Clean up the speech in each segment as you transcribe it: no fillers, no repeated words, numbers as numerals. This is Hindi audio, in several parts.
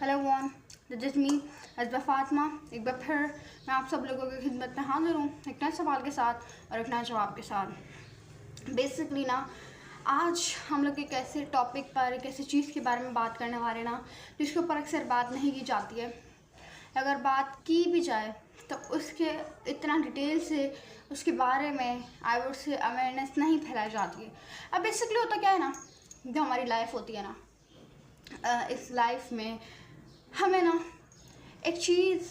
Hello one, this is me Ajaba Fatima. एक बार फिर मैं आप सब लोगों की खिदमत में हाजिर हूँ एक नए सवाल के साथ और एक नए जवाब के साथ। बेसिकली ना, आज हम लोग एक ऐसे टॉपिक पर, एक ऐसी चीज़ के बारे में बात करने वाले ना जिसके ऊपर अक्सर बात नहीं की जाती है। अगर बात की भी जाए तो उसके इतना डिटेल से उसके बारे में आई वुड से अवेयरनेस नहीं फैलाई जाती है। अब बेसिकली होता क्या है ना, जो हमारी लाइफ होती है ना, इस लाइफ में हमें ना एक चीज़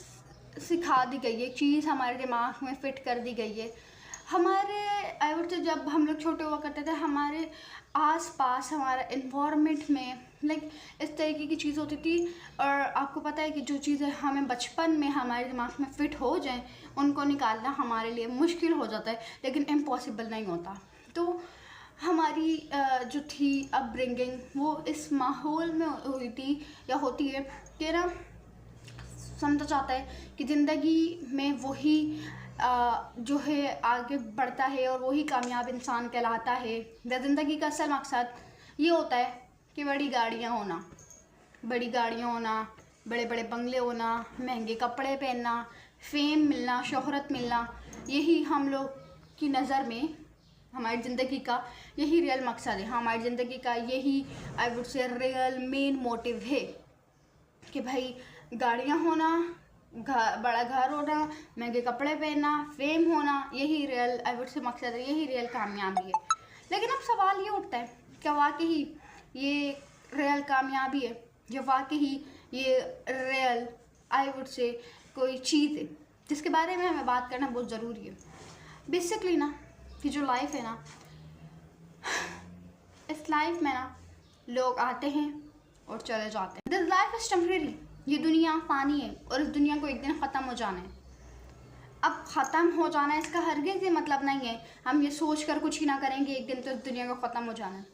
सिखा दी गई है, एक चीज़ हमारे दिमाग में फ़िट कर दी गई है। हमारे आई वुड से जब हम लोग छोटे हुआ करते थे, हमारे आसपास हमारा इन्वायरमेंट में लाइक इस तरीके की चीज़ होती थी। और आपको पता है कि जो चीज़ें हमें बचपन में हमारे दिमाग में फ़िट हो जाएं, उनको निकालना हमारे लिए मुश्किल हो जाता है, लेकिन इम्पॉसिबल नहीं होता। तो हमारी जो थी अपब्रिंगिंग, वो इस माहौल में हुई थी या होती है कि ना, समझा जाता है कि ज़िंदगी में वही जो है आगे बढ़ता है और वही कामयाब इंसान कहलाता है। ज़िंदगी का असल मकसद ये होता है कि बड़ी गाड़ियाँ होना, बड़े बड़े बंगले होना, महंगे कपड़े पहनना, फेम मिलना, शोहरत मिलना, यही हम लोग की नज़र में हमारी ज़िंदगी का यही रियल मकसद है। हमारी ज़िंदगी का यही आई वुड से रियल मेन मोटिव है कि भाई गाड़ियाँ होना, बड़ा घर होना, महंगे कपड़े पहनना, फेम होना, यही रियल आई वुड से मकसद है, यही रियल कामयाबी है। लेकिन अब सवाल ये उठता है, क्या वाकई ये रियल कामयाबी है? जो वाकई ये रियल आई वुड से कोई चीज़ है जिसके बारे में हमें बात करना बहुत ज़रूरी है। बेसिकली ना, कि जो लाइफ है ना, इस लाइफ में ना लोग आते हैं और चले जाते हैं। This life is temporary. ये दुनिया फ़ानी है और इस दुनिया को एक दिन ख़त्म हो जाना है। अब ख़त्म हो जाना है, इसका हरगिज़ ये मतलब नहीं है हम ये सोच कर कुछ ही ना करेंगे एक दिन तो इस दुनिया को ख़त्म हो जाना है।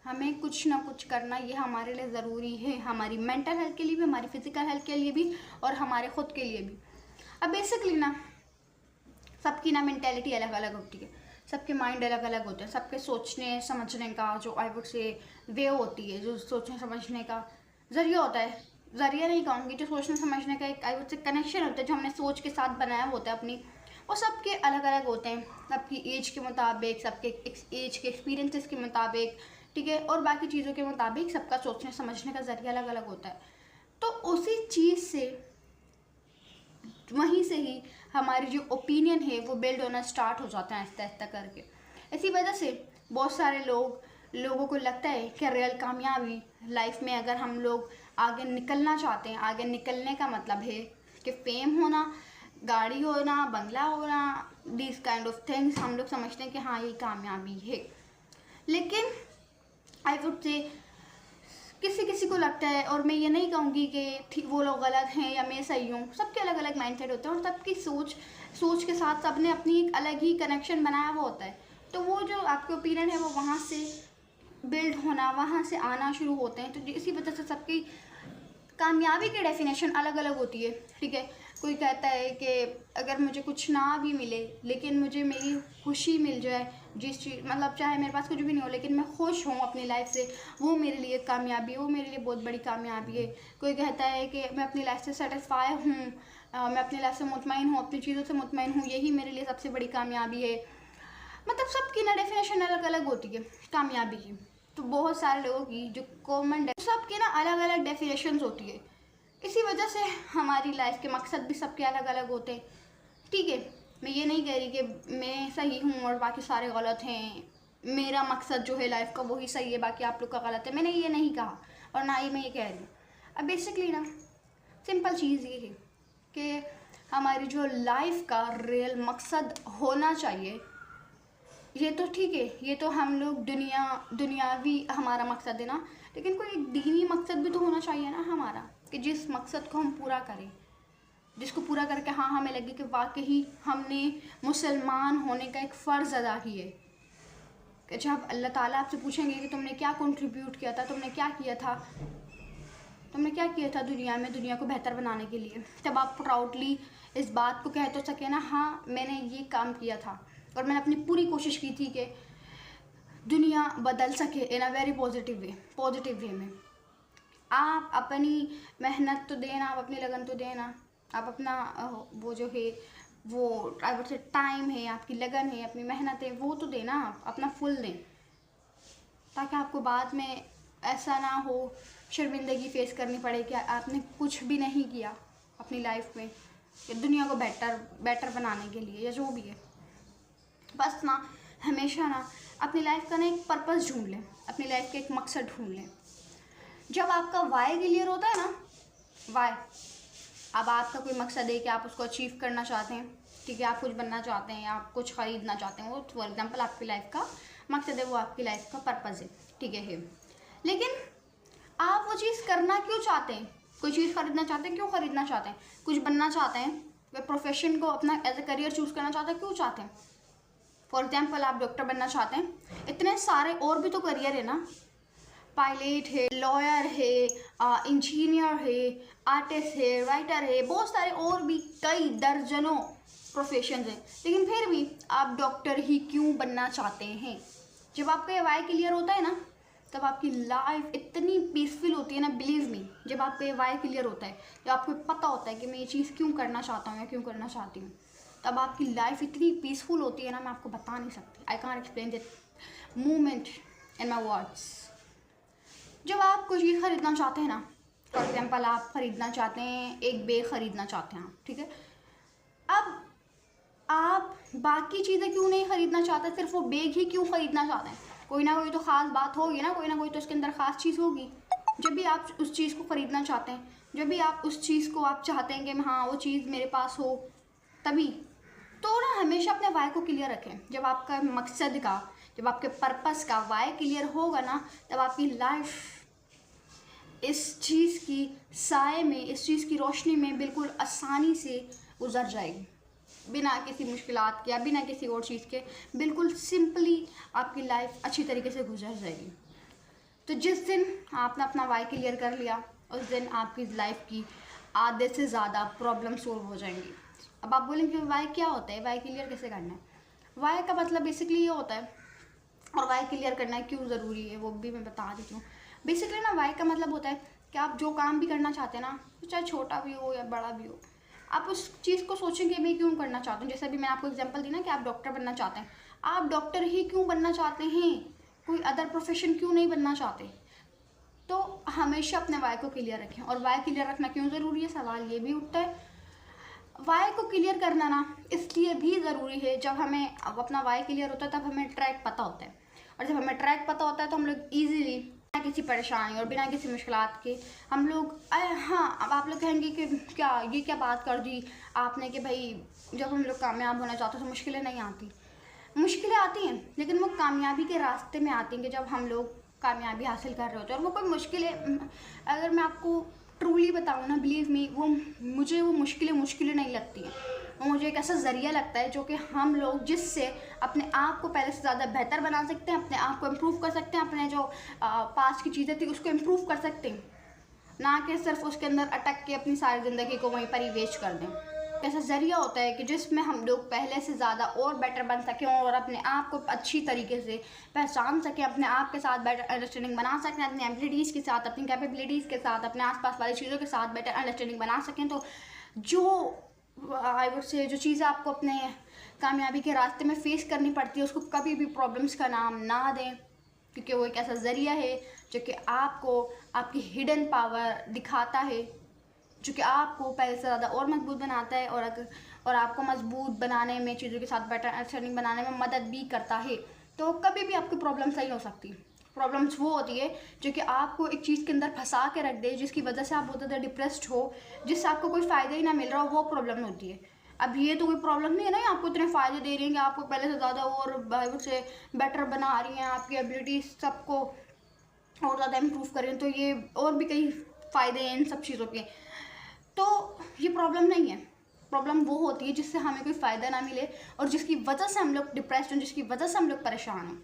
हमें कुछ ना कुछ करना ये हमारे लिए ज़रूरी है, हमारी मेंटल हेल्थ के लिए भी, हमारी फ़िज़िकल हेल्थ के लिए भी और हमारे ख़ुद के लिए भी। अब बेसिकली ना, सबकी ना मेंटेलिटी अलग अलग होती है, सबके माइंड अलग अलग होते हैं, सबके सोचने समझने का जो आई वुड से वे होती है, जो सोचने समझने का ज़रिया होता है, ज़रिया नहीं कहूँगी, जो सोचने समझने का एक आई वुड से कनेक्शन होता है, जो हमने सोच के साथ बनाया होता है अपनी, वो सबके अलग अलग होते हैं, सबकी एज के मुताबिक, सबके एज के एक्सपीरियंसेस के मुताबिक, ठीक है, और बाकी चीज़ों के मुताबिक सबका सोचने समझने का ज़रिया अलग अलग होता है। तो उसी चीज़ से, वहीं से ही हमारी जो ओपिनियन है वो बिल्ड होना स्टार्ट हो जाता है आहिस्ता आहिस्ता करके। इसी वजह से बहुत सारे लोगों को लगता है कि रियल कामयाबी लाइफ में अगर हम लोग आगे निकलना चाहते हैं, आगे निकलने का मतलब है कि फेम होना, गाड़ी होना, बंगला होना, दिस काइंड ऑफ थिंग्स हम लोग समझते हैं कि हाँ ये कामयाबी है। लेकिन आई वुड से किसी किसी को लगता है, और मैं ये नहीं कहूँगी कि वो लोग गलत हैं या मैं सही हूँ, सबके अलग अलग माइंडसेट होते हैं और सबकी सोच के साथ सबने अपनी एक अलग ही कनेक्शन बनाया हुआ होता है। तो वो जो आपके ओपिनियन है वो वहाँ से बिल्ड होना, वहाँ से आना शुरू होते हैं। तो इसी वजह से सबकी कामयाबी की डेफिनेशन अलग अलग होती है, ठीक है। कोई कहता है कि अगर मुझे कुछ ना भी मिले लेकिन मुझे मेरी खुशी मिल जाए, जिस चीज़ मतलब चाहे मेरे पास कुछ भी नहीं हो लेकिन मैं खुश हूँ अपनी लाइफ से, वो मेरे लिए कामयाबी है, वो मेरे लिए बहुत बड़ी कामयाबी है। कोई कहता है कि मैं अपनी लाइफ से सेटिस्फाई हूँ, मैं अपनी लाइफ से मुतमईन हूँ, अपनी चीज़ों से मुतमईन हूँ, यही मेरे लिए सबसे बड़ी कामयाबी है। मतलब सबकी ना डेफिनेशन अलग अलग होती है कामयाबी की। तो बहुत सारे लोगों की जो कॉमन सबकी ना अलग अलग डेफिनेशंस होती है। इसी वजह से हमारी लाइफ के मकसद भी सबके अलग अलग होते हैं, ठीक है। मैं ये नहीं कह रही कि मैं सही हूँ और बाकी सारे गलत हैं, मेरा मकसद जो है लाइफ का वही सही है, बाकी आप लोग का गलत है, मैंने ये नहीं कहा और ना ही मैं ये कह रही हूँ। अब बेसिकली ना सिंपल चीज़ ये है कि हमारी जो लाइफ का रियल मकसद होना चाहिए, ये तो ठीक है, ये तो हम लोग दुनियावी हमारा मकसद है ना, लेकिन कोई एक दीनी मकसद भी तो होना चाहिए ना हमारा, कि जिस मकसद को हम पूरा करें, जिसको पूरा करके हाँ हमें लगे कि वाकई हमने मुसलमान होने का एक फ़र्ज़ अदा किया है। कि जब अल्लाह ताला आपसे पूछेंगे कि तुमने क्या कंट्रीब्यूट किया था, तुमने क्या किया था दुनिया में, दुनिया को बेहतर बनाने के लिए, तब आप प्राउडली इस बात को कह तो सके ना, हाँ मैंने ये काम किया था और मैंने अपनी पूरी कोशिश की थी कि दुनिया बदल सके इन अ वेरी पॉजिटिव वे में। आप अपनी मेहनत तो देना, आप अपनी लगन तो देना, आप अपना वो जो है वो आई से टाइम है, आपकी लगन है, अपनी मेहनत है, वो तो देना, आप अपना फुल दें, ताकि आपको बाद में ऐसा ना हो शर्मिंदगी फेस करनी पड़े कि आपने कुछ भी नहीं किया अपनी लाइफ में दुनिया को बेटर बनाने के लिए या जो भी है। बस ना हमेशा ना अपनी लाइफ का ना एक पर्पस ढूंढ लें, अपनी लाइफ का एक मकसद ढूंढ लें। जब आपका वाई क्लियर होता है ना, वाई, अब आपका कोई मकसद है कि आप उसको अचीव करना चाहते हैं, ठीक है, आप कुछ बनना चाहते हैं, आप कुछ ख़रीदना चाहते हैं, वो फॉर एग्जांपल आपकी लाइफ का मकसद है, वो आपकी लाइफ का पर्पस है, ठीक है। लेकिन आप वो चीज़ करना क्यों चाहते हैं? कोई चीज़ खरीदना चाहते हैं, क्यों खरीदना चाहते हैं? कुछ बनना चाहते हैं, वे प्रोफेशन को अपना एज ए करियर चूज़ करना चाहते हैं, क्यों चाहते हैं? फॉर एग्जांपल आप डॉक्टर बनना चाहते हैं, इतने सारे और भी तो करियर है ना, पायलट है, लॉयर है, इंजीनियर है, आर्टिस्ट है, राइटर है, बहुत सारे और भी कई दर्जनों प्रोफेशन हैं, लेकिन फिर भी आप डॉक्टर ही क्यों बनना चाहते हैं? जब आपका ये वाई क्लियर होता है ना, तब आपकी लाइफ इतनी पीसफुल होती है ना, बिलीव मी। जब आपका ये वाई क्लियर होता है, जब आपको पता होता है कि मैं ये चीज़ क्यों करना चाहता हूँ या क्यों करना चाहती हूँ, तब आपकी लाइफ इतनी पीसफुल होती है ना, मैं आपको बता नहीं सकती। I can't explain that moment in my words. जब आप कोई चीज़ खरीदना चाहते हैं ना, फॉर एग्जाम्पल आप खरीदना चाहते हैं, एक बैग खरीदना चाहते हैं आप, ठीक है, अब आप बाकी चीज़ें क्यों नहीं खरीदना चाहते, सिर्फ वो बैग ही क्यों खरीदना चाहते हैं? कोई ना कोई तो ख़ास बात होगी ना, कोई ना कोई तो उसके अंदर ख़ास चीज़ होगी। जब भी आप उस चीज़ को ख़रीदना चाहते हैं, जब भी आप उस चीज़ को आप चाहते हैं कि हाँ वो चीज़ मेरे पास हो, तभी तो ना हमेशा अपने वाई को क्लियर रखें। जब आपका मकसद का, जब आपके पर्पस का वाई क्लियर होगा ना, तब आपकी लाइफ इस चीज़ की साए में, इस चीज़ की रोशनी में बिल्कुल आसानी से गुजर जाएगी, बिना किसी मुश्किलात के या बिना किसी और चीज़ के, बिल्कुल सिंपली आपकी लाइफ अच्छी तरीके से गुजर जाएगी। तो जिस दिन आपने अपना वाई क्लियर कर लिया, उस दिन आपकी लाइफ की आधे से ज़्यादा प्रॉब्लम सॉल्व हो जाएंगी। अब आप बोलेंगे वाई क्या होता है, वाई क्लियर कैसे करना है? वाई का मतलब बेसिकली ये होता है, और वाई क्लियर करना है क्यों ज़रूरी है वो भी मैं बता देती हूँ। बेसिकली ना वाई का मतलब होता है कि आप जो काम भी करना चाहते हैं ना, चाहे छोटा भी हो या बड़ा भी हो, आप उस चीज़ को सोचेंगे मैं क्यों करना चाहता हूँ। जैसे अभी मैं आपको एग्जांपल दी ना कि आप डॉक्टर बनना चाहते हैं, आप डॉक्टर ही क्यों बनना चाहते हैं, कोई अदर प्रोफेशन क्यों नहीं बनना चाहते? तो हमेशा अपने वाई को क्लियर रखें। और वाई क्लियर रखना क्यों ज़रूरी है, सवाल ये भी उठता है। वाई को क्लियर करना ना इसलिए भी ज़रूरी है, जब हमें अपना वाई क्लियर होता है तब हमें ट्रैक पता होता है, और जब हमें ट्रैक पता होता है तो हम लोग ईजीली बिना किसी परेशानी और बिना किसी मुश्किलात के हम लोग हाँ। अब आप लोग कहेंगे कि क्या ये क्या बात कर दी आपने कि भाई जब हम लोग कामयाब होना चाहते हैं तो मुश्किलें नहीं आती। मुश्किलें आती हैं, लेकिन वो कामयाबी के रास्ते में आती हैं कि जब हम लोग कामयाबी हासिल कर रहे होते हैं। और वो कोई मुश्किलें, अगर मैं आपको ट्रूली बताऊँ ना, बिलीव मी, मुझे वो मुश्किलें नहीं लगती हैं। वो मुझे एक ऐसा ज़रिया लगता है जो कि हम लोग जिससे अपने आप को पहले से ज़्यादा बेहतर बना सकते हैं, अपने आप को इम्प्रूव कर सकते हैं, अपने जो पास्ट की चीज़ें थी उसको इम्प्रूव कर सकते हैं, ना कि सिर्फ उसके अंदर अटक के अपनी सारी ज़िंदगी को वहीं पर ही वेस्ट कर दें। ऐसा ज़रिया होता है कि जिसमें हम लोग पहले से ज़्यादा और बेटर बन सकें और अपने आप को अच्छी तरीके से पहचान सकें, अपने आप के साथ बेटर अंडरस्टैंडिंग बना सकें, अपनी एबिलिटीज़ के साथ, अपनी कैपेबिलिटीज़ के साथ, अपने आसपास वाली चीज़ों के साथ बेटर अंडरस्टैंडिंग बना सकें। तो जो आई वुड से जो चीज़ें आपको अपने कामयाबी के रास्ते में फ़ेस करनी पड़ती है, उसको कभी भी प्रॉब्लम्स का नाम ना दें, क्योंकि वो एक ऐसा ज़रिया है जो कि आपको आपकी हिडन पावर दिखाता है, जो कि आपको पहले से ज़्यादा और मजबूत बनाता है, और आपको मजबूत बनाने में, चीज़ों के साथ बेटर अंडरस्टैंडिंग बनाने में मदद भी करता है। तो कभी भी आपकी प्रॉब्लम सही हो सकती। प्रॉब्लम्स वो होती है जो कि आपको एक चीज़ के अंदर फंसा के रख दे, जिसकी वजह से आप बहुत ज़्यादा डिप्रेस्ड हो, जिससे आपको कोई फ़ायदा ही ना मिल रहा हो, वो प्रॉब्लम होती है। अब ये तो कोई प्रॉब्लम नहीं है ना, आपको इतने फ़ायदे दे रही हैं कि आपको पहले से ज़्यादा और से बेटर बना रही हैं, आपकी एबिलिटीज़ सबको और ज़्यादा इम्प्रूव करें, तो ये और भी कई फ़ायदे हैं इन सब चीज़ों के। तो ये प्रॉब्लम नहीं है। प्रॉब्लम वो होती है जिससे हमें कोई फ़ायदा ना मिले और जिसकी वजह से हम लोग डिप्रेस्ड हों, जिसकी वजह से हम लोग परेशान हों।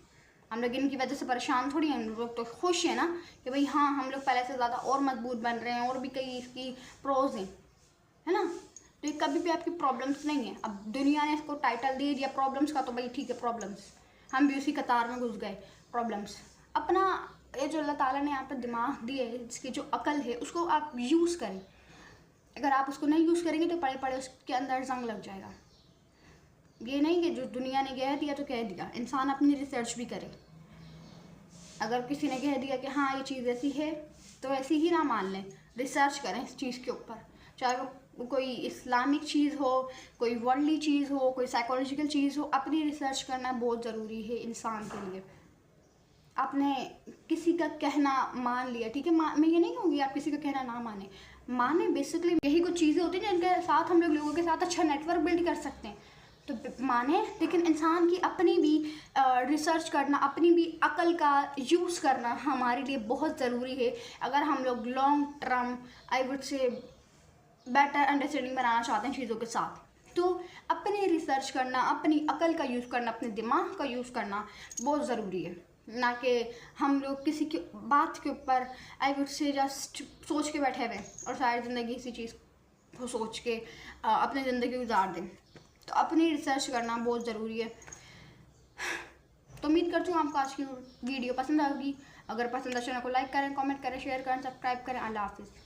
हम लोग इनकी वजह से परेशान थोड़ी हैं, हम लोग तो खुश हैं ना कि भाई हाँ हम लोग पहले से ज़्यादा और मजबूत बन रहे हैं, और भी कई इसकी प्रोज हैं, है ना। तो ये कभी भी आपकी प्रॉब्लम्स नहीं है। अब दुनिया ने इसको टाइटल दे दिया प्रॉब्लम्स का, तो भाई ठीक है प्रॉब्लम्स, हम भी उसी कतार में घुस गए। प्रॉब्लम्स अपना ये जो अल्लाह ताला ने यहाँ पर दिमाग दिए है, जिसकी जो अकल है, उसको आप यूज़ करें। अगर आप उसको नहीं यूज़ करेंगे तो पड़े पड़े उसके अंदर जंग लग जाएगा। ये नहीं कि जो दुनिया ने कह दिया तो कह दिया, इंसान अपनी रिसर्च भी करे। अगर किसी ने कह दिया कि हाँ ये चीज़ ऐसी है तो ऐसी ही ना मान लें, रिसर्च करें इस चीज़ के ऊपर, चाहे वो कोई इस्लामिक चीज़ हो, कोई वर्ल्डली चीज़ हो, कोई साइकोलॉजिकल चीज़ हो। अपनी रिसर्च करना बहुत ज़रूरी है इंसान के लिए। आपने किसी का कहना मान लिया, ठीक है, मैं ये नहीं कहूँगी आप किसी का कहना ना माने बेसिकली यही कुछ चीज़ें होती हैं जिनके साथ हम लोगों के साथ अच्छा नेटवर्क बिल्ड कर सकते हैं, तो माने। लेकिन इंसान की अपनी भी रिसर्च करना, अपनी भी अकल का यूज़ करना हमारे लिए बहुत ज़रूरी है। अगर हम लोग long term I would say better understanding बनाना चाहते हैं चीज़ों के साथ, तो अपनी रिसर्च करना, अपनी अकल का यूज़ करना, अपने दिमाग का यूज़ करना बहुत ज़रूरी है। ना कि हम लोग किसी की बात के ऊपर आई वुड से जस्ट सोच के बैठे हुए और सारी ज़िंदगी इसी चीज़ को सोच के अपनी ज़िंदगी गुजार दें। तो अपनी रिसर्च करना बहुत ज़रूरी है। तो उम्मीद करती हूँ आपको आज की वीडियो पसंद आएगी। अगर पसंद है चैनल को लाइक करें, कमेंट करें, शेयर करें, सब्सक्राइब करें। अल्लाह हाफिज़।